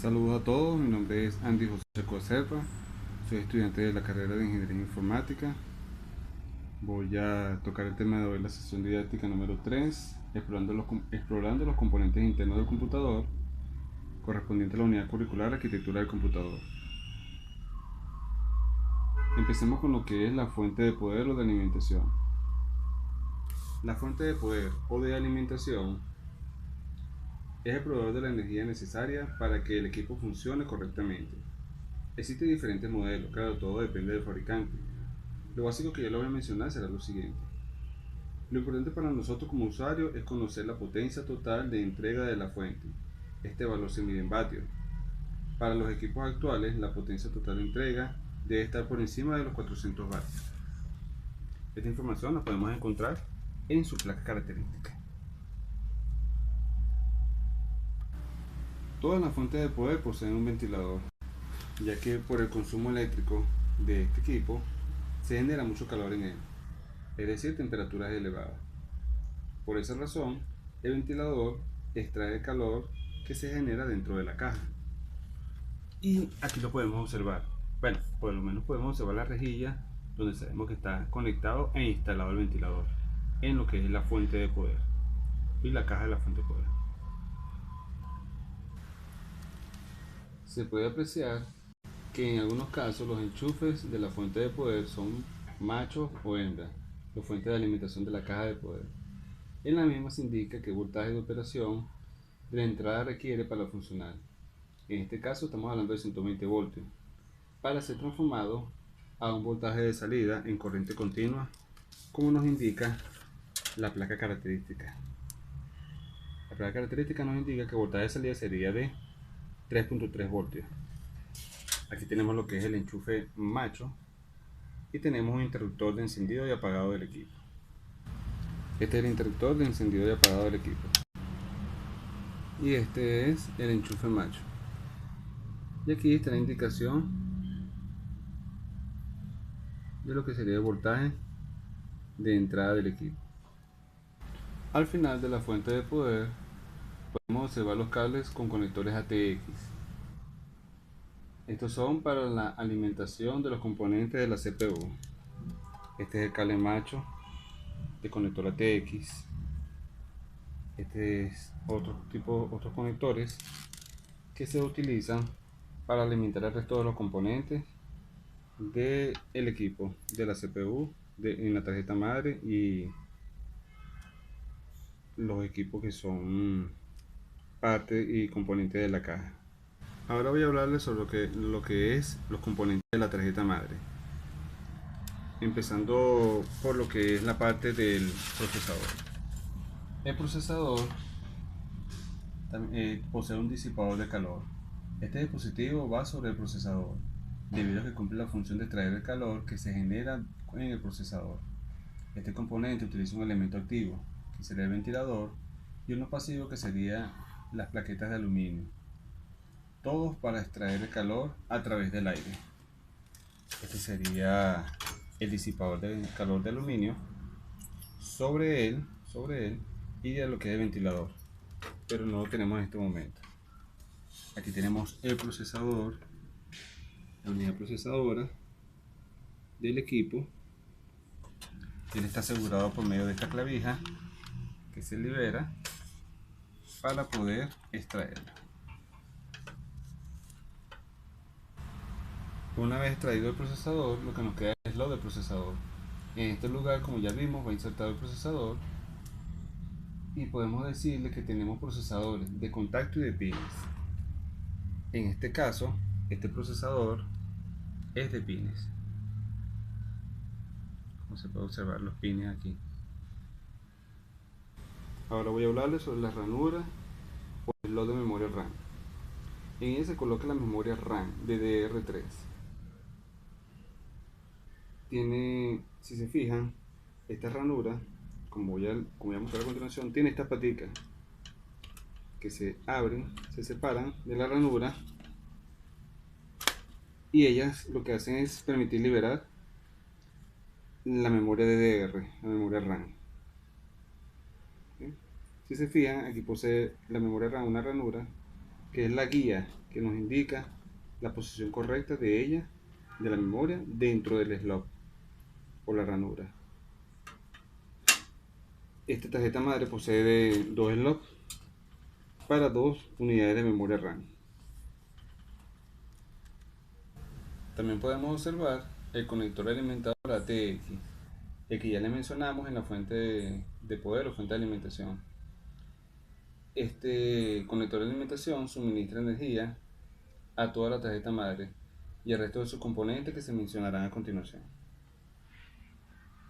Saludos a todos, mi nombre es Andy José Coserra, soy estudiante de la carrera de Ingeniería Informática. Voy a tocar el tema de hoy, la sesión didáctica número 3, explorando los componentes internos del computador, correspondiente a la unidad curricular Arquitectura del Computador. Empecemos con lo que es la fuente de poder o de alimentación. La fuente de poder o de alimentación es el proveedor de la energía necesaria para que el equipo funcione correctamente. Existen diferentes modelos, claro, todo depende del fabricante. Lo básico que yo le voy a mencionar será lo siguiente. Lo importante para nosotros como usuarios es conocer la potencia total de entrega de la fuente. Este valor se mide en vatios. Para los equipos actuales, la potencia total de entrega debe estar por encima de los 400 vatios. Esta información la podemos encontrar en su placa característica. Todas las fuentes de poder poseen un ventilador, ya que por el consumo eléctrico de este equipo se genera mucho calor en él, es decir, temperaturas elevadas. Por esa razón, el ventilador extrae el calor que se genera dentro de la caja. Y aquí lo podemos observar. Bueno, por lo menos podemos observar la rejilla donde sabemos que está conectado e instalado el ventilador en lo que es la fuente de poder y la caja de la fuente de poder. Se puede apreciar que en algunos casos los enchufes de la fuente de poder son machos o hembras, la fuente de alimentación de la caja de poder. En la misma se indica qué voltaje de operación de la entrada requiere para funcionar. En este caso estamos hablando de 120 voltios, para ser transformado a un voltaje de salida en corriente continua, como nos indica la placa característica. La placa característica nos indica que el voltaje de salida sería de 3.3 voltios. Aquí tenemos lo que es el enchufe macho y tenemos un interruptor de encendido y apagado del equipo. Este es el interruptor de encendido y apagado del equipo. Y este es el enchufe macho. Y aquí está la indicación de lo que sería el voltaje de entrada del equipo. Al final de la fuente de poder podemos observar los cables con conectores ATX. Estos son para la alimentación de los componentes de la CPU. Este es el cable macho de conector ATX. Este es otros conectores que se utilizan para alimentar el resto de los componentes del equipo, de la CPU, en la tarjeta madre y los equipos que son parte y componente de la caja. Ahora voy a hablarles sobre lo que es los componentes de la tarjeta madre, empezando por lo que es la parte del procesador. El procesador posee un disipador de calor. Este dispositivo va sobre el procesador, debido a que cumple la función de extraer el calor que se genera en el procesador. Este componente utiliza un elemento activo, que sería el ventilador, y uno pasivo, que sería las plaquetas de aluminio, todos para extraer el calor a través del aire. Este sería el disipador de calor de aluminio. Sobre él iría lo que es el ventilador, pero no lo tenemos en este momento. Aquí tenemos el procesador, la unidad procesadora del equipo. Él está asegurado por medio de esta clavija que se libera para poder extraerlo. Una vez extraído el procesador, lo que nos queda es lo del procesador. En este lugar, como ya vimos, va insertado el procesador y podemos decirle que tenemos procesadores de contacto y de pines. En este caso, este procesador es de pines. Como se puede observar los pines aquí. Ahora voy a hablarles sobre la ranura o el slot de memoria RAM. En ella se coloca la memoria RAM DDR3. Tiene, si se fijan, esta ranura, como voy a mostrar a continuación, tiene estas paticas que se abren, se separan de la ranura, y ellas lo que hacen es permitir liberar la memoria DDR, la memoria RAM. ¿Sí? Si se fijan, aquí posee la memoria RAM una ranura que es la guía que nos indica la posición correcta de ella, de la memoria, dentro del slot o la ranura. Esta tarjeta madre posee dos slots para dos unidades de memoria RAM. También podemos observar el conector alimentador ATX, el que ya le mencionamos en la fuente de poder o fuente de alimentación. Este conector de alimentación suministra energía a toda la tarjeta madre y al resto de sus componentes que se mencionarán a continuación.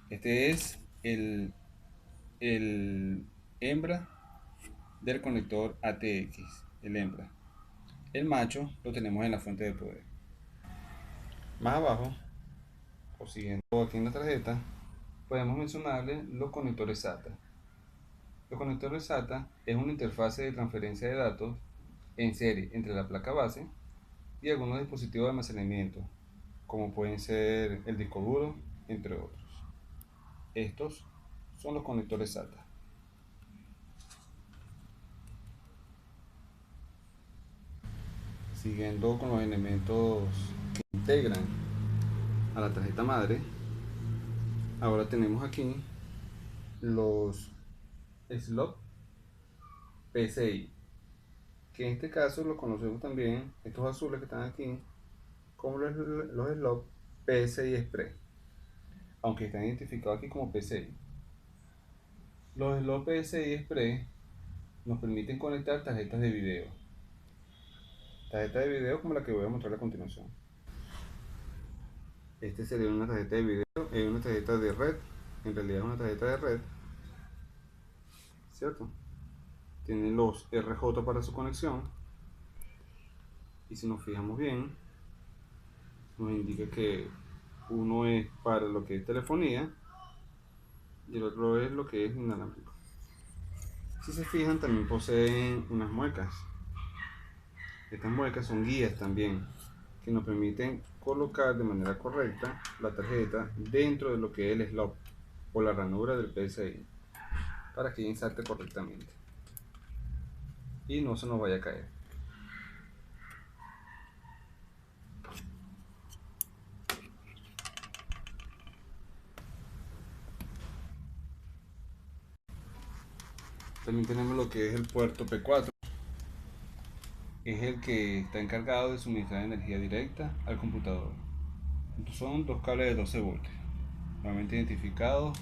Este es el hembra del conector ATX, el hembra. El macho lo tenemos en la fuente de poder. Más abajo, o siguiendo aquí en la tarjeta, podemos mencionarle los conectores SATA. Los conectores SATA es una interfase de transferencia de datos en serie entre la placa base y algunos dispositivos de almacenamiento, como pueden ser el disco duro, entre otros. Estos son los conectores SATA. Siguiendo con los elementos que integran a la tarjeta madre, ahora tenemos aquí los slots PCI, que en este caso lo conocemos también, estos azules que están aquí, como los slots PCI Express, aunque están identificados aquí como PCI. Los slots PCI Express nos permiten conectar tarjetas de video. Tarjeta de video como la que voy a mostrar a continuación. Este sería una tarjeta de video, es una tarjeta de red, en realidad es una tarjeta de red, ¿cierto? Tiene los RJ para su conexión y si nos fijamos bien, nos indica que uno es para lo que es telefonía y el otro es lo que es inalámbrico. Si se fijan, también poseen unas muecas. Estas muecas son guías también, que nos permiten colocar de manera correcta la tarjeta dentro de lo que es el slot o la ranura del PCI para que inserte correctamente y no se nos vaya a caer. También tenemos lo que es el puerto P4, es el que está encargado de suministrar energía directa al computador. Son dos cables de 12 voltios, normalmente identificados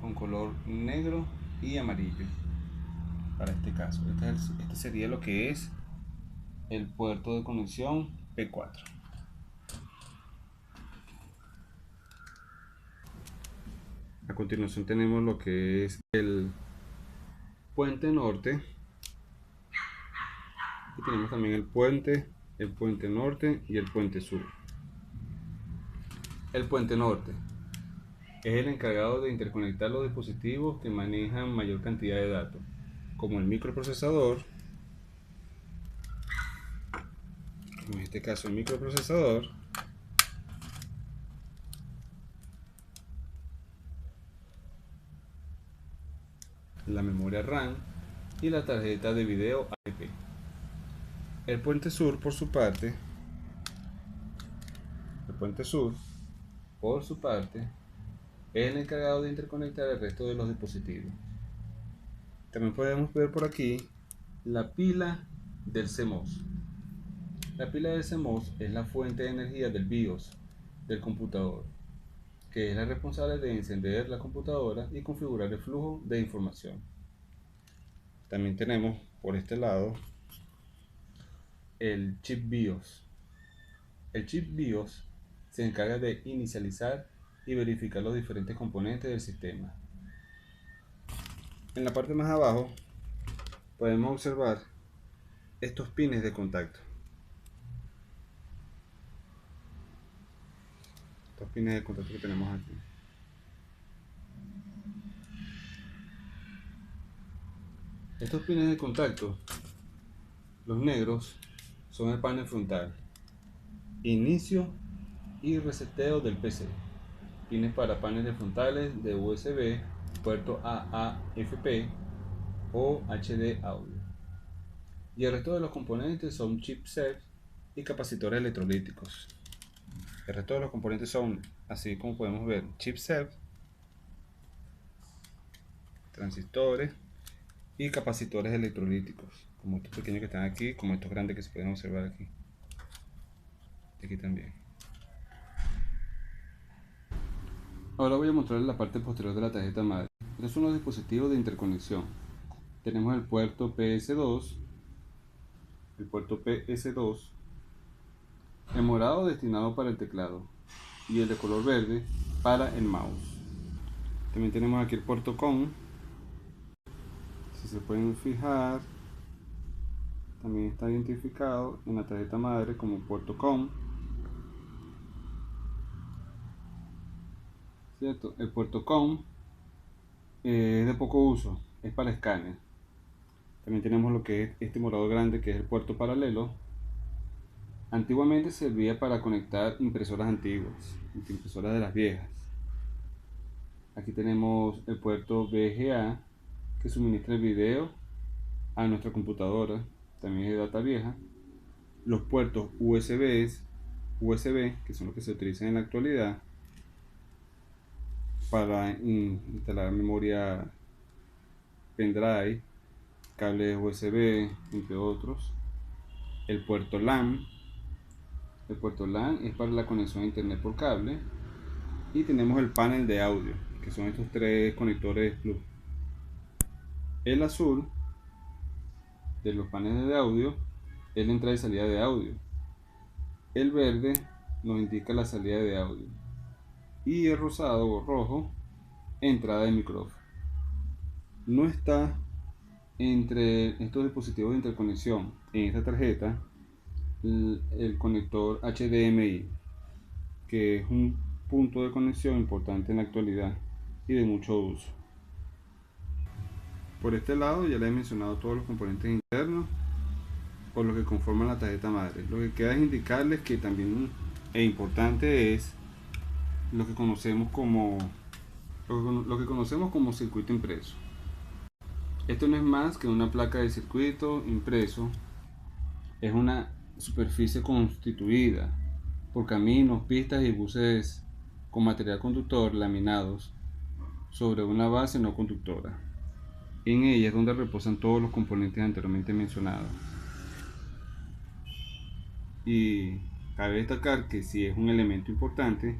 con color negro y amarillo. Para este caso, este sería lo que es el puerto de conexión P4. A continuación tenemos lo que es el puente norte y tenemos también el puente norte y el puente sur. El puente norte es el encargado de interconectar los dispositivos que manejan mayor cantidad de datos, como el microprocesador, en este caso el microprocesador, la memoria RAM y la tarjeta de video AP. El puente sur, por su parte, es el encargado de interconectar el resto de los dispositivos. También podemos ver por aquí la pila del CMOS. La pila del CMOS es la fuente de energía del BIOS del computador, que es la responsable de encender la computadora y configurar el flujo de información. También tenemos por este lado el chip BIOS. El chip BIOS se encarga de inicializar y verificar los diferentes componentes del sistema. En la parte más abajo podemos observar estos pines de contacto. Estos pines de contacto que tenemos aquí. Estos pines de contacto, los negros, son el panel frontal, inicio y reseteo del PC. Pines para paneles frontales de USB, puerto AAFP o HD audio. Y el resto de los componentes son chipset y capacitores electrolíticos. El resto de los componentes son, así como podemos ver, chipset, transistores y capacitores electrolíticos, como estos pequeños que están aquí, como estos grandes que se pueden observar aquí. Aquí también. Ahora voy a mostrarles la parte posterior de la tarjeta madre. Estos son los dispositivos de interconexión. Tenemos el puerto PS2, el morado destinado para el teclado y el de color verde para el mouse. También tenemos aquí el puerto COM. Si se pueden fijar, también está identificado en la tarjeta madre como puerto COM. ¿Cierto? El puerto COM es de poco uso, es para escáner. También tenemos lo que es este morado grande, que es el puerto paralelo. Antiguamente servía para conectar impresoras antiguas, impresoras de las viejas. Aquí tenemos el puerto VGA, que suministra el video a nuestra computadora, también es de data vieja. Los puertos USB, que son los que se utilizan en la actualidad para instalar memoria pendrive, cables USB, entre otros. El puerto LAN. El puerto LAN es para la conexión a internet por cable. Y tenemos el panel de audio, que son estos tres conectores Bluetooth. El azul de los paneles de audio es la entrada y salida de audio. El verde nos indica la salida de audio. Y el rosado o rojo, entrada de micrófono. No está entre estos dispositivos de interconexión en esta tarjeta el conector HDMI, que es un punto de conexión importante en la actualidad y de mucho uso. Por este lado ya les he mencionado todos los componentes internos o los que conforman la tarjeta madre. Lo que queda es indicarles que también es importante es lo que conocemos como circuito impreso. Esto no es más que una placa de circuito impreso. Es una superficie constituida por caminos, pistas y buses con material conductor laminados sobre una base no conductora. En ella es donde reposan todos los componentes anteriormente mencionados. Y cabe destacar que sí es un elemento importante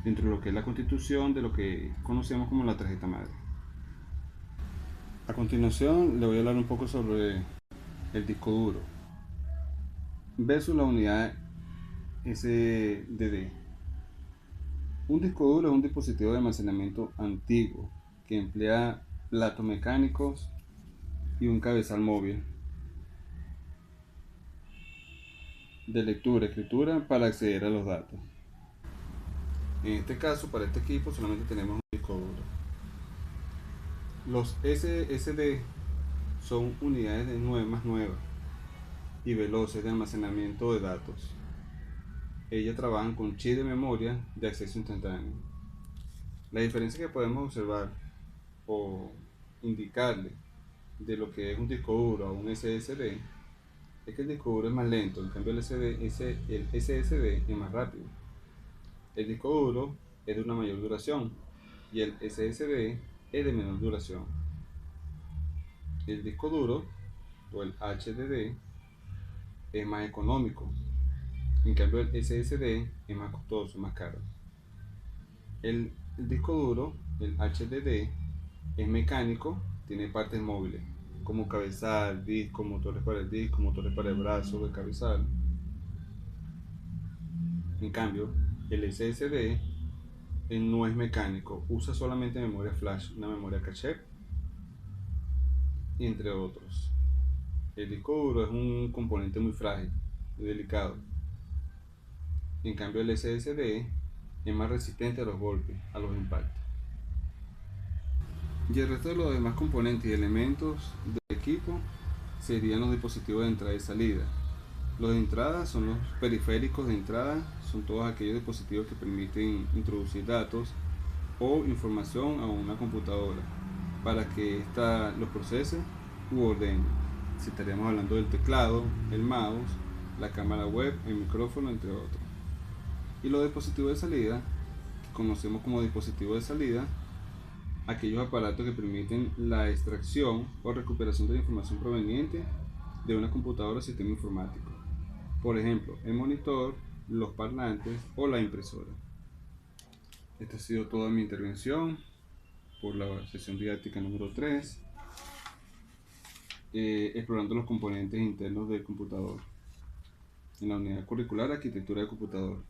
dentro de lo que es la constitución de lo que conocemos como la tarjeta madre. A continuación le voy a hablar un poco sobre el disco duro versus la unidad SDD. Un disco duro es un dispositivo de almacenamiento antiguo que emplea platos mecánicos y un cabezal móvil de lectura y escritura para acceder a los datos. En este caso, para este equipo solamente tenemos un disco duro. Los SSD son unidades más nuevas y veloces de almacenamiento de datos. Ellas trabajan con chip de memoria de acceso instantáneo. La diferencia que podemos observar o indicarle de lo que es un disco duro a un SSD es que el disco duro es más lento, en cambio el SSD es más rápido. El disco duro es de una mayor duración y el SSD es de menor duración. El disco duro o el HDD es más económico, en cambio el SSD es más costoso, más caro. El disco duro, el HDD, es mecánico, tiene partes móviles como cabezal, disco, motores para el disco, motores para el brazo del cabezal. En cambio, el SSD no es mecánico, usa solamente memoria flash, una memoria caché, entre otros. El disco duro es un componente muy frágil, muy delicado. En cambio, el SSD es más resistente a los golpes, a los impactos. Y el resto de los demás componentes y elementos del equipo serían los dispositivos de entrada y salida. Los de entrada son los periféricos de entrada, son todos aquellos dispositivos que permiten introducir datos o información a una computadora para que ésta los procese u ordene. Si estaríamos hablando del teclado, el mouse, la cámara web, el micrófono, entre otros. Y los dispositivos de salida, que conocemos como dispositivos de salida, aquellos aparatos que permiten la extracción o recuperación de la información proveniente de una computadora o sistema informático. Por ejemplo, el monitor, los parlantes o la impresora. Esta ha sido toda mi intervención por la sesión didáctica número 3, explorando los componentes internos del computador en la unidad curricular Arquitectura de Computador.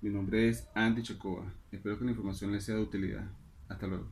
Mi nombre es Andy Chacoa. Espero que la información les sea de utilidad. Hasta luego.